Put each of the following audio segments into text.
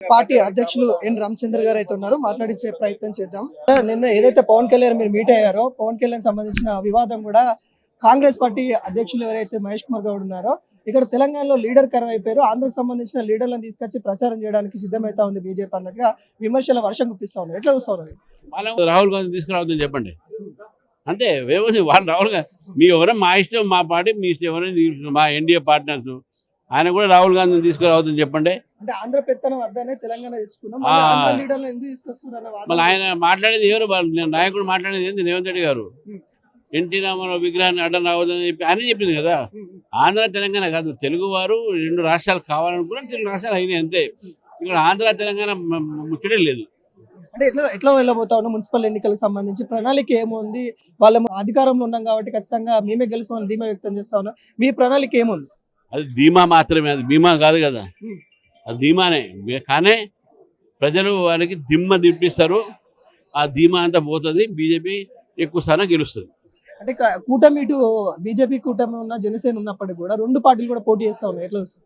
Party అధ్యక్షులు ఎన్ రామచంద్ర గారు అయితే ఉన్నారు, మాట్లాడించే ప్రయత్నం చేద్దాం. నిన్న ఏదైతే పవన్ కళ్యాణ్ మీరు మీట్ అయ్యారో, పవన్ కళ్యాణ్ సంబంధించిన వివాదం కూడా కాంగ్రెస్ పార్టీ అధ్యక్షులు ఎవరైతే మహేష్ కుమార్ గౌడ్ ఉన్నారో ఇక్కడ తెలంగాణలో లీడర్ కరువు అయిపోయారు, ఆంధ్రకు సంబంధించిన లీడర్లను తీసుకొచ్చి ప్రచారం చేయడానికి సిద్ధమైతా ఉంది బీజేపీ అన్నట్టుగా విమర్శల వర్షం కుప్పిస్తా ఉన్నారు. ఎట్లా చూస్తా ఉన్నారు? రాహుల్ గాంధీ తీసుకురావద్దని చెప్పండి అంతే. వాళ్ళు రాహుల్ గాంధీ మీ ఎవరో మా ఇష్టం, మా పార్టీ మీ ఇష్టం, ఎవరైనా మా ఎన్డీఏ పార్ట్నర్స్ ఆయన కూడా రాహుల్ గాంధీని తీసుకురావద్దని చెప్పండి. అంటే ఆంధ్ర పెత్తనం వద్దనే తెలంగాణ తెచ్చుకున్నాం, ఆంధ్ర లీడర్లు ఎందుకు తీసుకొస్తున్నారు? మళ్ళీ ఆయన మాట్లాడేది ఎవరు? నాయకుడు మాట్లాడేది ఏంది? రేవంత్ రెడ్డి గారు ఎన్టీ రామారావు విగ్రహాన్ని అడ్డం రావద్దని చెప్పి ఆయన చెప్పింది కదా. ఆంధ్ర తెలంగాణ కాదు, తెలుగు వారు రెండు రాష్ట్రాలు కావాలనుకున్నా తెలుగు రాష్ట్రాలు అయినాయి అంతే. ఇక్కడ ఆంధ్ర తెలంగాణ ముచ్చటే లేదు. అంటే ఎట్లా వెళ్ళబోతా ఉన్నాం? మున్సిపల్ ఎన్నికలకు సంబంధించి ప్రణాళిక ఏముంది? వాళ్ళ అధికారంలో ఉన్నాం కాబట్టి ఖచ్చితంగా మేమే గెలుస్తామని ధీమా వ్యక్తం చేస్తా ఉన్నాం. మీ ప్రణాళిక ఏముంది? అది ధీమా మాత్రమే, అది బీమా కాదు కదా, అది ధీమానే. కానీ ప్రజలు వారికి దిమ్మ దిప్పిస్తారు, ఆ ధీమా అంతా పోతుంది, బీజేపీ ఎక్కువ స్థానం గెలుస్తుంది. అంటే కూటమి ఇటు బీజేపీ కూటమి ఉన్న జనసేన ఉన్నప్పటికీ కూడా రెండు పార్టీలు కూడా పోటీ చేస్తా ఉన్నాయి. ఎట్లా వస్తుంది?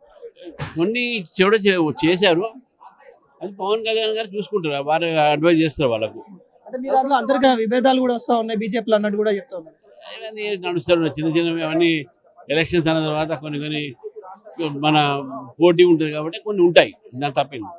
కొన్ని చెవిడ చేశారు, అది పవన్ కళ్యాణ్ గారు చూసుకుంటారు, వారు అడ్వైజ్ చేస్తారు వాళ్ళకు. అంటే మీ దాంట్లో అంతర్గత విభేదాలు కూడా వస్తూ ఉన్నాయి బీజేపీలో అన్నట్టు కూడా చెప్తా ఉన్నారు. అవన్నీ నడుస్తారు, చిన్న చిన్నవి. అవన్నీ ఎలక్షన్స్ అన్న తర్వాత కొన్ని మన పోటీ ఉంటుంది కాబట్టి కొన్ని ఉంటాయి, దాని తప్పింది.